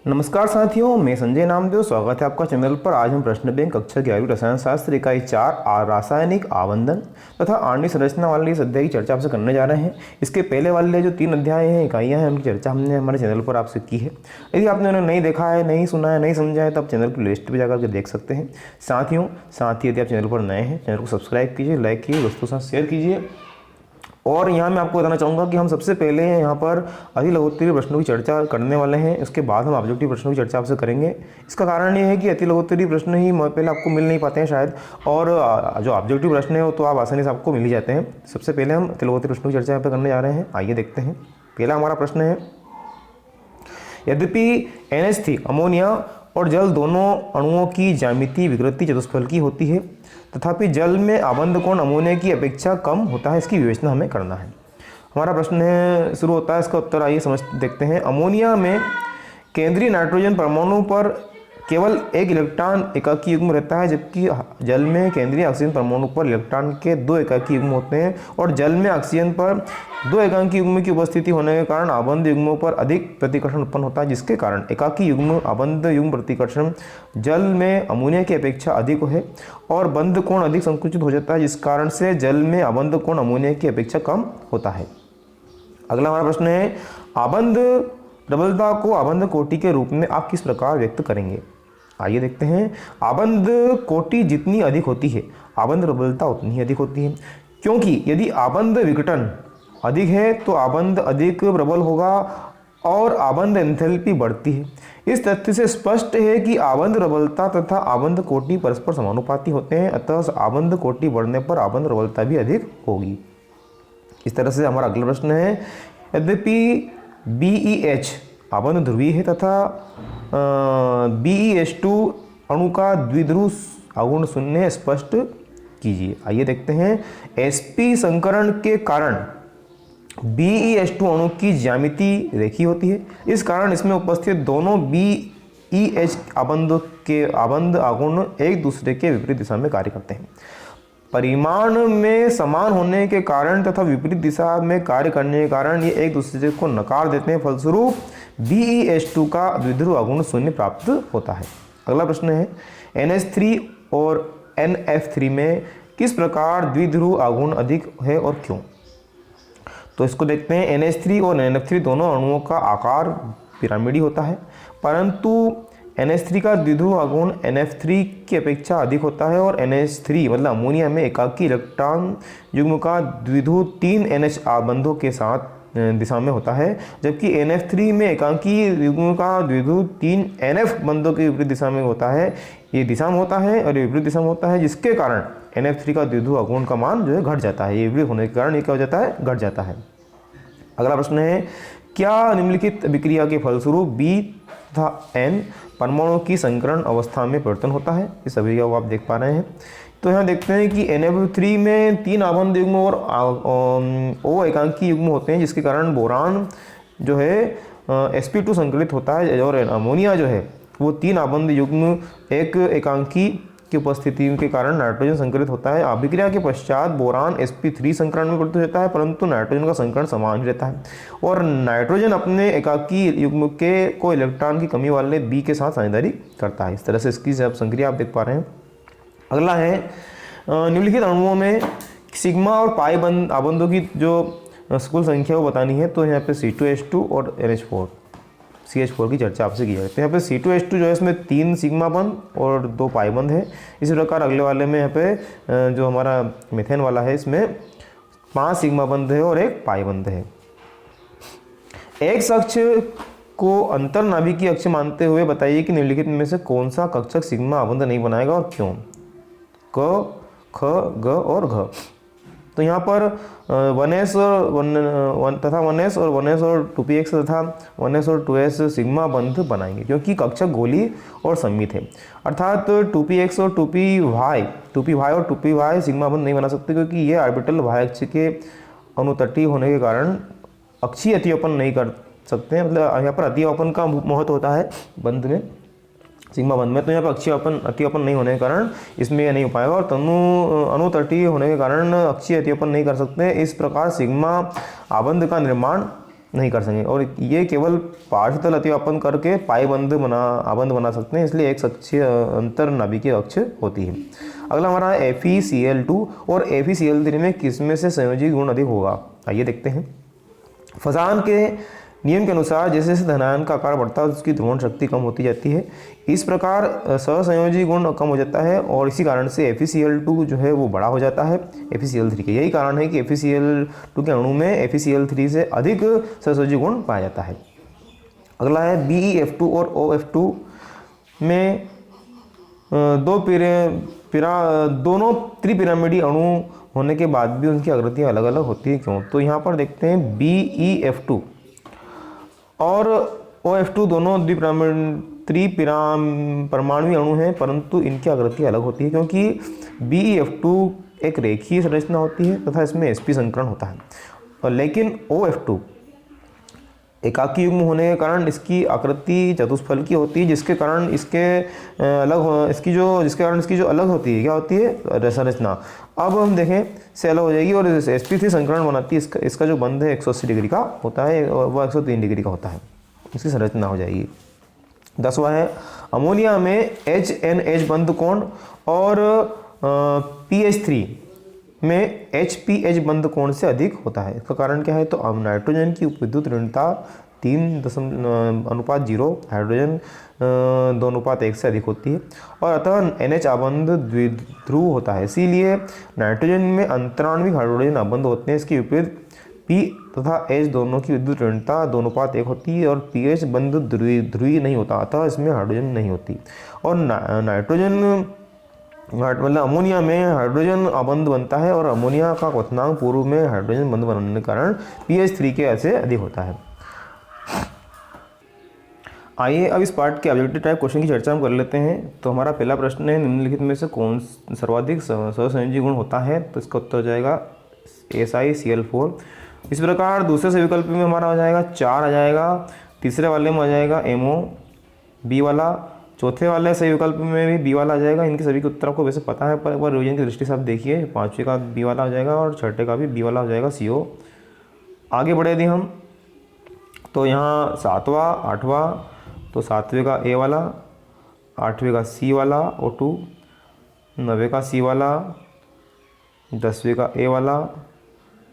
नमस्कार साथियों, मैं संजय नामदेव। स्वागत है आपका चैनल पर। आज हम प्रश्न बैंक कक्षा 11वीं रसायन शास्त्र इकाई 4 रासायनिक आबंधन तथा आणविक संरचना वाले इस अध्याय की चर्चा आपसे करने जा रहे हैं। इसके पहले वाले जो 3 अध्याय हैं, इकाइयाँ हैं, उनकी चर्चा हमने हमारे चैनल पर आपसे की है। यदि आपने उन्हें नहीं देखा है, नहीं सुना है, नहीं समझा है, तो आप चैनल की लिस्ट पर जाकर के देख सकते हैं। साथ ही यदि आप चैनल पर नए हैं, चैनल को सब्सक्राइब कीजिए, लाइक कीजिए, दोस्तों के साथ शेयर कीजिए। और यहाँ मैं आपको बताना चाहूँगा कि हम सबसे पहले यहाँ पर अतिलघुत्तरीय प्रश्नों की चर्चा करने वाले हैं। उसके बाद हम ऑब्जेक्टिव प्रश्नों की चर्चा आपसे करेंगे। इसका कारण ये है कि अतिलघुत्तरीय प्रश्न ही पहले आपको मिल नहीं पाते हैं शायद, और जो ऑब्जेक्टिव प्रश्न है वो तो आप आसानी से आपको मिल ही जाते हैं। सबसे पहले हम अतिलघुत्तरीय प्रश्नों की चर्चा यहाँ पर करने जा रहे हैं। आइए देखते हैं। पहला हमारा प्रश्न है, यद्यपि NH3 अमोनिया और जल दोनों अणुओं की ज्यामितीय विकृति चतुष्फलकी होती है, तथापि जल में आबंध कोण अमोनिया की अपेक्षा कम होता है। इसकी विवेचना हमें करना है। हमारा प्रश्न है शुरू होता है, इसका उत्तर आइए समझ देखते हैं। अमोनिया में केंद्रीय नाइट्रोजन परमाणु पर केवल एक इलेक्ट्रॉन एकाकी युग्म रहता है, जबकि जल में केंद्रीय ऑक्सीजन परमाणु पर इलेक्ट्रॉन के 2 एकाकी युग्म होते हैं, और जल में ऑक्सीजन पर 2 एकाकी युग्म की उपस्थिति होने के कारण आबंध युग्मों पर अधिक प्रतिकर्षण उत्पन्न होता है, जिसके कारण एकाकी युग्म आबंध युग्म प्रतिकर्षण जल में अमोनिया की अपेक्षा अधिक है और बंध कोण अधिक संकुचित हो जाता है, जिस कारण से जल में आबंध कोण अमोनिया की अपेक्षा कम होता है। अगला हमारा प्रश्न है, आबंध प्रबलता को आबंध कोटि के रूप में आप किस प्रकार व्यक्त करेंगे? आइए देखते हैं। आबंध कोटि जितनी अधिक होती है, आबंध प्रबलता उतनी ही अधिक होती है, क्योंकि यदि आबंध विघटन अधिक है तो आबंध अधिक प्रबल होगा और आबंध एंथैल्पी बढ़ती है। इस तथ्य से स्पष्ट है कि आबंध प्रबलता तथा आबंध कोटि परस्पर समानुपाती होते हैं, अतः आबंध कोटि बढ़ने पर आबंध प्रबलता भी अधिक होगी। इस तरह से हमारा अगला प्रश्न है, यद्यपि BeH आबंध ध्रुवीय है तथा BeH2 अणु का द्विध्रुव आघूर्ण शून्य है, स्पष्ट कीजिए। आइए देखते हैं। sp संकरण के कारण BeH2 अणु की ज्यामिति रेखीय होती है। इस कारण इसमें उपस्थित दोनों BeH आबंध आघूर्ण एक दूसरे के विपरीत दिशा में कार्य करते हैं। परिमाण में समान होने के कारण तथा विपरीत दिशा में कार्य करने के कारण ये एक दूसरे को नकार देते हैं। फलस्वरूप BeH2 का द्विध्रुव आघूर्ण शून्य प्राप्त होता है। अगला प्रश्न है, NH3 और NF3 में किस प्रकार द्विध्रुव आघूर्ण अधिक है और क्यों? तो इसको देखते हैं। NH3 और NF3 दोनों अणुओं का आकार पिरामिडी होता है, परंतु NH3 का द्विध्रुव आघूर्ण NF3 की अपेक्षा अधिक होता है, और NH3 मतलब अमोनिया में एकाकी इलेक्ट्रॉन युग्म का द्विध्रुव 3 NH आबंधों के साथ दिशा में होता है, जबकि NF3 में एकाकी युग्म का द्विध्रुव 3 NF बंधों के विपरीत दिशा में होता है। ये दिशा में होता है और ये विपरीत दिशा में होता है, जिसके कारण NF3 का द्विध्रुव आघूर्ण का मान जो है घट जाता है। ये विपरीत होने के कारण ये क्या हो जाता है? घट जाता है। अगला प्रश्न है, क्या निम्नलिखित अभिक्रिया के फलस्वरूप B तथा N परमाणु की संकरण अवस्था में परिवर्तन होता है? इस अभिक्रिया को आप देख पा रहे हैं। तो यहाँ देखते हैं कि NF3 में 3 आबंध युग्म और O एकांकी युग्म होते हैं, जिसके कारण बोरान जो है sp2 संकलित होता है, और अमोनिया जो है वो 3 आबंध युग्म एक एकांकी की उपस्थिति के कारण नाइट्रोजन संकलित होता है। अभिक्रिया के पश्चात बोरान sp3 संकरण में परिवर्तित होता है, परंतु नाइट्रोजन का संकरण समान ही रहता है, और नाइट्रोजन अपने एकाकी युग्म के को इलेक्ट्रॉन की कमी वाले B के साथ साझेदारी करता है। इस तरह से इसकी संक्रिया आप देख पा रहे हैं। अगला है, निम्नलिखित अणुओं में सिग्मा और पाई आबंधों की जो कुल संख्या वो बतानी है। तो यहाँ पे C2H2 और CH4 की चर्चा आपसे की जाए। तो यहाँ पे C2H2 जो है इसमें 3 सिग्मा बंध और 2 पाई बंध है। इसी प्रकार अगले वाले में यहाँ पे जो हमारा मीथेन वाला है, इसमें 5 सिग्मा बंध है और 1 पाई बंध है। एक अक्ष को अंतर्नाभिकीय अक्ष मानते हुए बताइए कि निम्नलिखित में से कौन सा कक्षक सिग्मा आबंध नहीं बनाएगा और क्यों? क, ख, ग और घ। तो यहाँ पर 1s तथा 1s और 1s और 2px तथा 1s और 2s सिग्मा बंध बनाएंगे, क्योंकि कक्षक गोलीय और सममित है। अर्थात 2px और 2py और 2py सिग्मा बंध नहीं बना सकते, क्योंकि ये ऑर्बिटल y अक्ष के अनुतटीय होने के कारण अक्षीय अतिव्यापन नहीं कर सकते हैं। मतलब यहाँ पर अतिव्यापन का महत्व होता है बंध में, सिग्मा बंध में। तो यहाँ पर अतिव्यापन नहीं होने के कारण इसमें यह नहीं हो पाएगा, और अनुतटीय होने के कारण अक्षीय अतिव्यापन नहीं कर सकते। इस प्रकार सिग्मा आबंध का निर्माण नहीं कर सकेंगे, और ये केवल पार्श्वतल अतिव्यापन करके आबंध बना सकते हैं, इसलिए एक कक्षीय अंतर नाभिकीय अक्ष होती है। अगला हमारा है FeCl2 और FeCl3 में किसमें से संयोजी गुण अधिक होगा? आइए देखते हैं। फजान के नियम के अनुसार जैसे जैसे धनायन का आकार बढ़ता है उसकी ध्रुवण शक्ति कम होती जाती है। इस प्रकार सहसंयोजी गुण कम हो जाता है और इसी कारण से FeCl2 जो है वो बड़ा हो जाता है FeCl3 के। यही कारण है कि FeCl2 के अणु में FeCl3 से अधिक सहसंयोजी गुण पाया जाता है। अगला है BeF2 और OF2 में दोनों त्रिपिरामिडी अणु होने के बाद भी उनकी आकृतियाँ अलग अलग होती है, क्यों? तो यहाँ पर देखते हैं BeF2 और OF2 दोनों परमाणु अणु हैं, परंतु इनकी आकृति अलग होती है क्योंकि BeF2 एक रेखीय संरचना होती है तथा इसमें sp संकरण होता है, और लेकिन OF2 एकाकी युग्म होने के कारण इसकी आकृति चतुष्फल की होती है, जिसके कारण इसके इसकी जो अलग होती है क्या होती है? संरचना। अब हम देखें से अलग हो जाएगी और sp3 संकरण बनाती है। इसका जो बंध है 180 डिग्री का होता है और वह 103 डिग्री का होता है, इसकी संरचना हो जाएगी। 10वां है अमोनिया में HNH बंध कोण और PH3 में HPH बंध कोण से अधिक होता है। इसका कारण क्या है? तो अब नाइट्रोजन की उपविद्युत ऋणता 3:0, हाइड्रोजन 2:1 से अधिक होती है और अतः NH आबंध द्विध्रुव होता है, इसीलिए नाइट्रोजन में अंतराण्विक हाइड्रोजन आबंध होते हैं। इसके विपरीत P तथा H दोनों की विद्युत ऋणता 2:1 होती है और PH बंध ध्रुवीय नहीं होता, अतः इसमें हाइड्रोजन नहीं होती। और नाइट्रोजन मतलब अमोनिया में हाइड्रोजन आबंध बनता है और अमोनिया का क्वथनांक पूर्व में हाइड्रोजन बंध बनने के कारण PH3 के ऐसे अधिक होता है। आइए अब इस पार्ट के ऑब्जेक्टिव टाइप क्वेश्चन की चर्चा हम कर लेते हैं। तो हमारा पहला प्रश्न है निम्नलिखित में से कौन सर्वाधिक सहसंयोजी गुण होता है? तो इसका उत्तर हो जाएगा SiCl4। इस प्रकार दूसरे से विकल्प में हमारा हो जाएगा 4 आ जाएगा, तीसरे वाले में आ जाएगा MO B वाला, चौथे वाले सही विकल्प में भी B वाला आ जाएगा। इनके सभी के उत्तर आपको वैसे पता है, पर एक बार रिवीजन की दृष्टि से आप देखिए। पाँचवें का B वाला हो जाएगा और छठे का भी B वाला हो जाएगा CO। आगे बढ़े यदि हम तो यहाँ 7वां 8वां, तो 7वें का A वाला, 8वें का C वाला O2, 9वें का C वाला, 10वें का A वाला।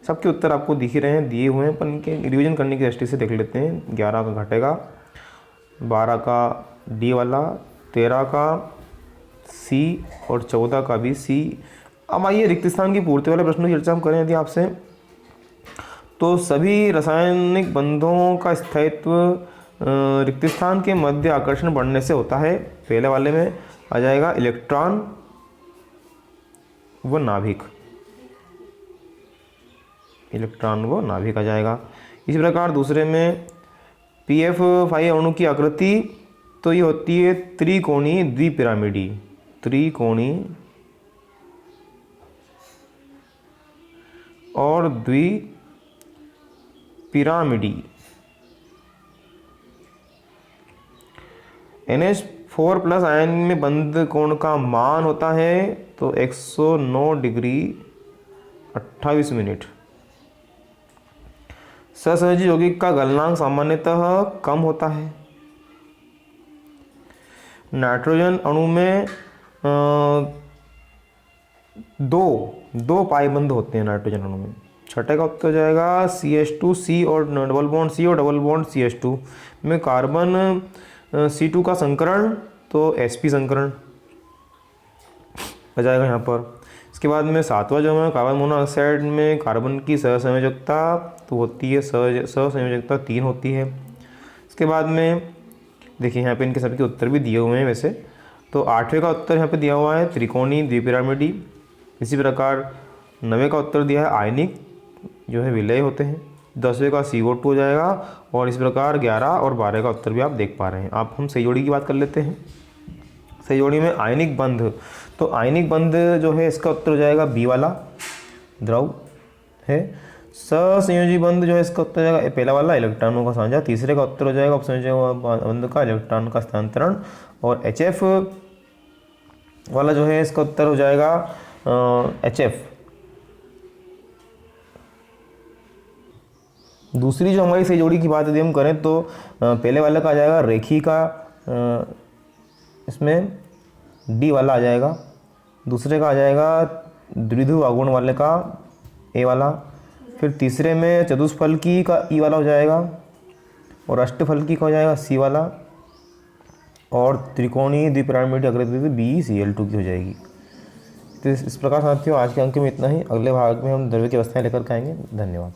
सबके उत्तर आपको दिख ही रहे हैं, दिए हुए हैं, पर इनके रिवीजन करने की दृष्टि से देख लेते हैं। 11 का घटेगा, 12 का D वाला, 13 का C और 14 का भी C। अब आइए रिक्त स्थान की पूर्ति वाले प्रश्नों की चर्चा हम करें यदि आपसे, तो सभी रासायनिक बंधों का स्थायित्व रिक्त स्थान के मध्य आकर्षण बढ़ने से होता है। पहले वाले में आ जाएगा इलेक्ट्रॉन व नाभिक, इलेक्ट्रॉन व नाभिक आ जाएगा। इसी प्रकार दूसरे में PF5 अणु की आकृति तो ये होती है त्रिकोणीय द्विपिरामिडी, त्रिकोणीय और द्विपिरामिडी। NH4 प्लस आयन में बंध कोण का मान होता है तो 109 डिग्री 28 मिनट। सहसंयोजी यौगिक का गलनांक सामान्यतः कम होता है। नाइट्रोजन अणु में दो पाई बंध होते हैं नाइट्रोजन अणु में। छठे का उत्तर हो जाएगा CH2C और डबल बॉन्ड C और डबल बॉन्ड CH2 में कार्बन C2 का संकरण तो sp संकरण आ जाएगा यहाँ पर। इसके बाद में 7वां जो है कार्बन मोनोऑक्साइड में कार्बन की सहसंयोजकता तो होती है सहसंयोजकता 3 होती है। इसके बाद में देखिए यहाँ पे इनके सभी के उत्तर भी दिए हुए हैं वैसे, तो 8वें का उत्तर यहाँ पे दिया हुआ है त्रिकोणीय द्विपिरामिडी। इसी प्रकार 9वें का उत्तर दिया है आयनिक जो है विलय होते हैं। 10वें का CO2 हो जाएगा और इस प्रकार 11 और 12 का उत्तर भी आप देख पा रहे हैं। आप हम सही जोड़ी की बात कर लेते हैं। सही जोड़ी में आयनिक बंध, तो आयनिक बंध जो है इसका उत्तर हो जाएगा B वाला, द्रव है। सहसंयोजी बंध जो है इसका उत्तर हो जाएगा पहला वाला, इलेक्ट्रॉनों का साझा। तीसरे का उत्तर हो जाएगा उपसंयोजी बंध का इलेक्ट्रॉन का स्थानांतरण। और HF वाला जो है इसका उत्तर हो जाएगा HF दूसरी जो हमारी सही जोड़ी की बात यदि हम करें तो पहले वाला का आ जाएगा रेखी का, इसमें डी वाला आ जाएगा। दूसरे का आ जाएगा द्विध्रुव आघूर्ण वाले का ए वाला। फिर तीसरे में चतुष्फलकी का ई वाला हो जाएगा और अष्टफलकी का हो जाएगा सी वाला। और त्रिकोणीय द्विपिरामिड आकृति BeCl2 की हो जाएगी। तो इस प्रकार साथियों आज के अंक में इतना ही। अगले भाग में हम द्रव्य की अवस्थाएं लेकर के आएंगे। धन्यवाद।